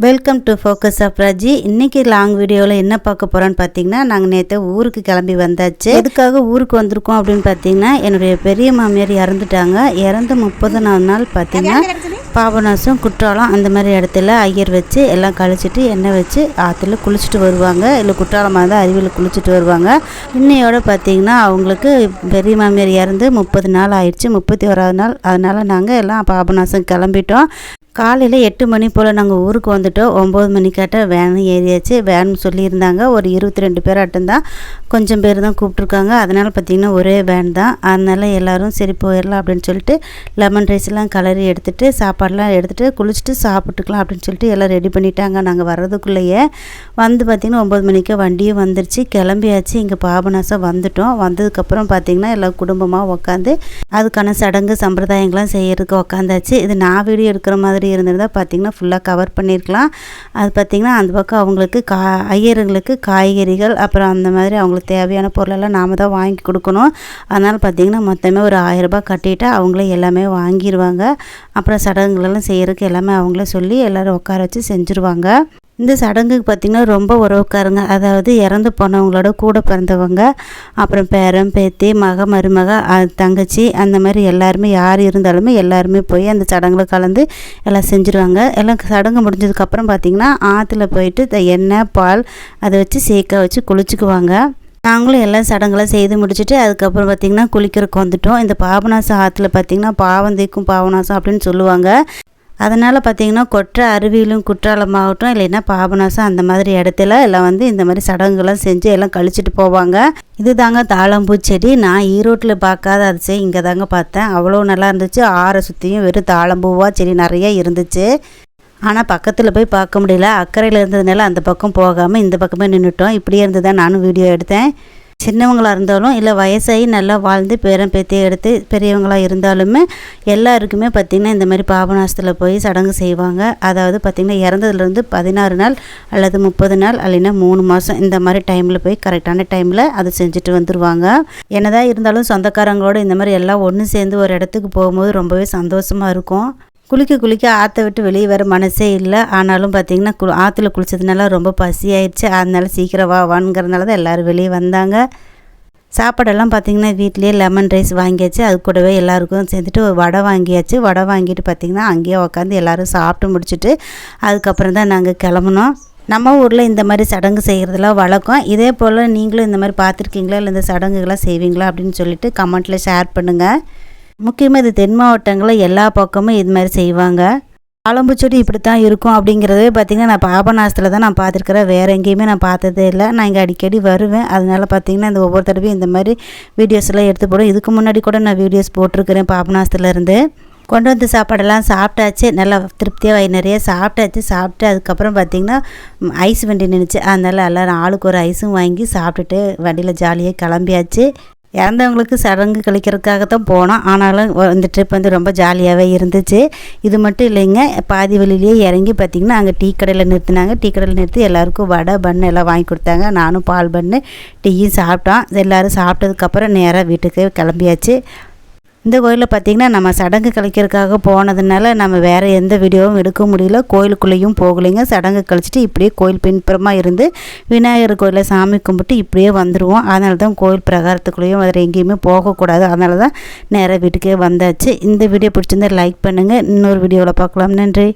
Welcome to focus of Raji. இன்றைக்கி long வீடியோவில் என்ன பார்க்க போகிறோன்னு பார்த்தீங்கன்னா, நாங்கள் நேற்று ஊருக்கு கிளம்பி வந்தாச்சு. எதுக்காக ஊருக்கு வந்திருக்கோம் அப்படின்னு பார்த்தீங்கன்னா, என்னுடைய பெரிய மாமியார் இறந்துட்டாங்க. இறந்து 30 நாள் பார்த்தீங்கன்னா பாபநாசம் குற்றாலம் அந்த மாதிரி இடத்துல ஐயர் வச்சு எல்லாம் கழிச்சிட்டு எண்ணெய் வச்சு ஆற்றுல குளிச்சுட்டு வருவாங்க. இல்லை குற்றாலமாக இருந்தால் அருவியில் குளிச்சுட்டு வருவாங்க. இன்னையோட பார்த்திங்கன்னா அவங்களுக்கு பெரிய மாமியார் இறந்து 30 நாள் ஆயிடுச்சு, 31வது நாள். அதனால் நாங்கள் எல்லாம் பாபநாசம் கிளம்பிட்டோம். காலையில் 8 மணி போல் நாங்கள் ஊருக்கு வந்துட்டோம். 9 மணிக்காட்ட வேன் ஏறியாச்சு. வேன் சொல்லியிருந்தாங்க ஒரு 22 பேர் தான், கொஞ்சம் பேர் தான் கூப்பிட்ருக்காங்க. அதனால் பார்த்திங்கன்னா ஒரே வேன் தான். அதனால் எல்லோரும் சரி போயிடலாம் அப்படின்னு சொல்லிட்டு லெமன் ரைஸ்லாம் கலரி எடுத்துகிட்டு சாப்பாடெலாம் எடுத்துகிட்டு குளிச்சுட்டு சாப்பிட்டுக்கலாம் அப்படின்னு சொல்லிட்டு எல்லாம் ரெடி பண்ணிட்டாங்க. நாங்கள் வர்றதுக்குள்ளேயே வந்து பார்த்திங்கன்னா 9 மணிக்கு வண்டியும் வந்துருச்சு. கிளம்பியாச்சு. இங்கே பாபநாசம் வந்துட்டோம். வந்ததுக்கப்புறம் பார்த்திங்கன்னா எல்லாம் குடும்பமாக உட்காந்து அதுக்கான சடங்கு சம்பிரதாயங்கள்லாம் செய்கிறதுக்கு உட்காந்தாச்சு. இது நான் வீடியோ எடுக்கிற மாதிரி இருந்திருந்தால் பார்த்திங்கன்னா ஃபுல்லாக கவர் பண்ணியிருக்கலாம். அது பார்த்திங்கன்னா அந்த பக்கம் அவங்களுக்கு ஐயருங்களுக்கு காய்கறிகள் அப்புறம் அந்த மாதிரி அவங்களுக்கு தேவையான பொருளெல்லாம் நாம் தான் வாங்கி கொடுக்கணும். அதனால் பார்த்திங்கன்னா மொத்தமே ஒரு 1000 ரூபாய் கட்டிவிட்டு அவங்களே எல்லாமே வாங்கிடுவாங்க. அப்புறம் சடங்குகளெல்லாம் செய்கிறதுக்கு எல்லாமே அவங்களே சொல்லி எல்லோரும் உட்கார வச்சு செஞ்சுருவாங்க. இந்த சடங்குக்கு பார்த்திங்கன்னா ரொம்ப உறவுக்காரங்க, அதாவது இறந்து போனவங்களோட கூட பிறந்தவங்க, அப்புறம் பேரன் பேத்தி மக மருமக தங்கச்சி அந்த மாதிரி எல்லாருமே யார் இருந்தாலுமே எல்லாருமே போய் அந்த சடங்குல கலந்து எல்லாம் செஞ்சுருவாங்க. எல்லாம் சடங்கு முடிஞ்சதுக்கப்புறம் பார்த்திங்கன்னா ஆற்றுல போயிட்டு எண்ணெய் பால் அதை வச்சு சேக்க வச்சு குளிச்சுக்குவாங்க. நாங்களும் எல்லாம் சடங்குலாம் செய்து முடிச்சுட்டு அதுக்கப்புறம் பார்த்திங்கன்னா குளிக்கிறதுக்கு வந்துட்டோம். இந்த பாபநாசம் ஆற்றுல பார்த்திங்கன்னா பாவம் தீக்கும் பாபநாசம் அப்படின்னு சொல்லுவாங்க. அதனால் பார்த்திங்கன்னா கொற்ற அருவியிலும் குற்றாலமாகட்டும் இல்லைன்னா பாபநாசம் அந்த மாதிரி இடத்துல எல்லாம் வந்து இந்த மாதிரி சடங்குலாம் செஞ்சு எல்லாம் கழிச்சிட்டு போவாங்க. இது தாங்க தாழம்பூ செடி. நான் ஈரோட்டில் பார்க்காத அதிசயம் இங்கே தாங்க பார்த்தேன். அவ்வளோ நல்லா இருந்துச்சு. ஆறை சுற்றியும் வெறும் தாழம்பூவாக செடி நிறைய இருந்துச்சு. ஆனால் பக்கத்தில் போய் பார்க்க முடியல. அக்கறையில் இருந்ததுனால அந்த பக்கம் போகாமல் இந்த பக்கமே நின்றுட்டோம். இப்படியே இருந்து தான் நானும் வீடியோ எடுத்தேன். சின்னவங்களாக இருந்தாலும் இல்லை வயசாகி நல்லா வாழ்ந்து பேரன் பேத்தியை எடுத்து பெரியவங்களாக இருந்தாலுமே எல்லாருக்குமே பார்த்திங்கன்னா இந்த மாதிரி பாபநாசத்தில் போய் சடங்கு செய்வாங்க. அதாவது பார்த்திங்கன்னா இறந்ததுலேருந்து 16 நாள் அல்லது 30 நாள் இல்லைன்னா 3 மாதம் இந்த மாதிரி டைமில் போய் கரெக்டான டைமில் அதை செஞ்சுட்டு வந்துடுவாங்க. என்னதான் இருந்தாலும் சொந்தக்காரங்களோடு இந்த மாதிரி எல்லாம் ஒன்று சேர்ந்து ஒரு இடத்துக்கு போகும்போது ரொம்பவே சந்தோஷமாக இருக்கும். குளிக்க ஆற்ற விட்டு வெளியே வர மனசே இல்லை. ஆனாலும் பார்த்திங்கன்னா ஆற்றுல குளித்ததுனால ரொம்ப பசி ஆயிடுச்சு. அதனால சீக்கிரம் வாங்கிறதுனால தான் எல்லோரும் வெளியே வந்தாங்க. சாப்பாடெல்லாம் பார்த்திங்கன்னா வீட்லேயே லெமன் ரைஸ் வாங்கியாச்சு. அது கூடவே எல்லாருக்கும் சேர்ந்துட்டு ஒரு வடை வாங்கியாச்சு. வடை வாங்கிட்டு பார்த்திங்கன்னா அங்கேயே உட்காந்து எல்லோரும் சாப்பிட்டு முடிச்சுட்டு அதுக்கப்புறம் தான் நாங்கள் கிளம்புனோம். நம்ம ஊரில் இந்த மாதிரி சடங்கு செய்கிறதுலாம் வழக்கம். இதே போல் நீங்களும் இந்த மாதிரி பார்த்துருக்கீங்களா இல்லை இந்த சடங்குகளாக செய்வீங்களா அப்படின்னு சொல்லிட்டு கமெண்ட்டில் ஷேர் பண்ணுங்கள். முக்கியமாக இது தென் மாவட்டங்களில் எல்லா பக்கமும் இது மாதிரி செய்வாங்க. தாழம்பூ செடி இப்படி தான் இருக்கும் அப்படிங்கிறதே பார்த்திங்கன்னா நான் பாபநாசத்தில் தான் நான் பார்த்துருக்குறேன். வேறு எங்கேயுமே நான் பார்த்ததே இல்லை. நான் இங்கே அடிக்கடி வருவேன். அதனால் பார்த்திங்கன்னா இந்த ஒவ்வொரு தடவையும் இந்த மாதிரி வீடியோஸ் எல்லாம் எடுத்து போடுவேன். இதுக்கு முன்னாடி கூட நான் வீடியோஸ் போட்டிருக்கிறேன் பாபநாசத்துலேருந்து. கொண்டு வந்து சாப்பாடெல்லாம் சாப்பிட்டாச்சு. நல்லா திருப்தியாக நிறைய சாப்பிட்டு அதுக்கப்புறம் பார்த்திங்கன்னா ஐஸ் வண்டி நின்றுச்சு. அதனால் எல்லோரும் ஆளுக்கு ஒரு ஐஸும் வாங்கி சாப்பிட்டுட்டு வண்டியில் ஜாலியாக கிளம்பியாச்சு. இறந்தவங்களுக்கு சடங்கு கழிக்கிறதுக்காக தான் போனோம். ஆனாலும் இந்த ட்ரிப் வந்து ரொம்ப ஜாலியாகவே இருந்துச்சு. இது மட்டும் இல்லைங்க, பாதி வழியிலேயே இறங்கி பார்த்திங்கன்னா அங்கே டீ கடையில் நிறுத்தினாங்க. டீ கடையில் நிறுத்தி எல்லாேருக்கும் வடை பன்னு எல்லாம் வாங்கி கொடுத்தாங்க. நானும் பால் பன்னு டீயும் சாப்பிட்டோம். எல்லோரும் சாப்பிட்டதுக்கப்புறம் நேராக வீட்டுக்கு கிளம்பியாச்சு. இந்த கோயிலில் பார்த்திங்கன்னா நம்ம சடங்கு கழிக்கிறதுக்காக போனதுனால நம்ம வேறு எந்த வீடியோவும் எடுக்க முடியல. கோயிலுக்குள்ளேயும் போகலைங்க. சடங்கு கழிச்சிட்டு இப்படியே கோயில் பின்புறமாக இருந்து விநாயகர் கோயிலில் சாமி கும்பிட்டு இப்படியே வந்துடுவோம். அதனால தான் கோயில் பிரகாரத்துக்குள்ளேயும் வேறு எங்கேயுமே போகக்கூடாது. அதனால தான் நேராக வீட்டுக்கே வந்தாச்சு. இந்த வீடியோ பிடிச்சிருந்தா லைக் பண்ணுங்கள். இன்னொரு வீடியோவில் பார்க்கலாம். நன்றி.